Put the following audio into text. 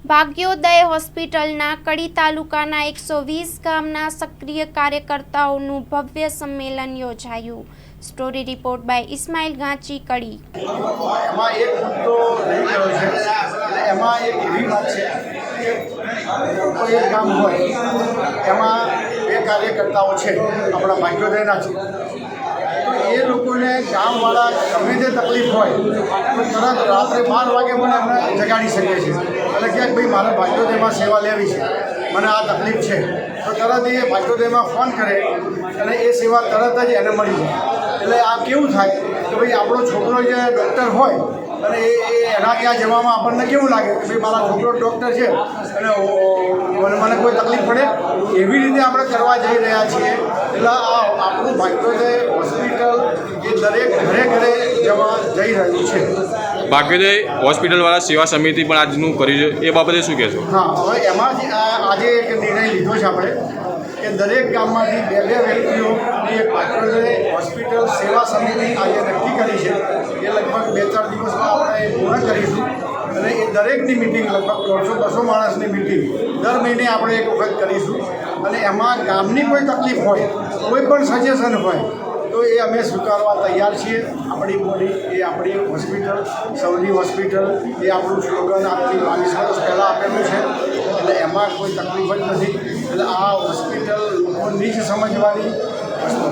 ભાગ્યોદય હોસ્પિટલના કડી તાલુકાના 120 ગામના સક્રિય કાર્યકર્તાઓનું ભવ્ય સંમેલન યોજાયું. Story report by Ismail Ganchi, Kadi. એમાં એક મુદ્દો રહી ગયો છે. એમાં એક એવી વાત છે કે કોઈ એક ગામ હોય એમાં બે કાર્યકર્તાઓ છે, આપણા ભાગ્યોદયના છે. તો એ લોકોને ગામવાળા ગમે તે તકલીફ હોય તો તરત રાત્રે 12 વાગે પણ એમને જગાડી શકે છે. એટલે ક્યાંક ભાઈ મારે ભાગ્યોદયમાં સેવા લેવી છે, મને આ તકલીફ છે, તો તરત એ ભાગ્યોદયમાં ફોન કરે અને એ સેવા તરત જ એને મળી જાય. એટલે આ કેવું થાય કે ભાઈ આપણો છોકરો જે ડૉક્ટર હોય અને એ એના ત્યાં જવામાં આપણને કેવું લાગે કે ભાઈ મારા છોકરો ડૉક્ટર છે અને મને કોઈ તકલીફ પડે, એવી રીતે આપણે કરવા જઈ રહ્યા છીએ. એટલે આ આપણું ભાગ્યોદય હોસ્પિટલ એ દરેક ઘરે ઘરે જવા જઈ રહ્યું છે. ભાગ્યોદય હોસ્પિટલવાળા સેવા સમિતિ પણ આજનું કર્યું છે, એ બાબતે શું કહેશો? હા, હવે એમાં જ આજે એક નિર્ણય લીધો છે આપણે કે દરેક ગામમાંથી બે વ્યક્તિઓની એક ભાગ્યોદય હોસ્પિટલ સેવા સમિતિ આજે નક્કી કરી છે. એ લગભગ 2-4 દિવસમાં આપણે પૂર્ણ કરીશું અને એ દરેકની મિટિંગ લગભગ 150-200 માણસની મિટિંગ દર મહિને આપણે એક વખત કરીશું. અને એમાં ગામની કોઈ તકલીફ હોય, કોઈ પણ સજેશન હોય તો એ અમે સ્વીકારવા તૈયાર છીએ. આપણી બોડી એ આપણી હોસ્પિટલ, સૌની હોસ્પિટલ, એ આપણું સ્લોગન આજથી 22 વર્ષ પહેલાં આપેલું છે. એટલે એમાં કોઈ તકલીફ જ નથી. એટલે આ હોસ્પિટલ લોકોની જ સમજવાની વસ્તુ.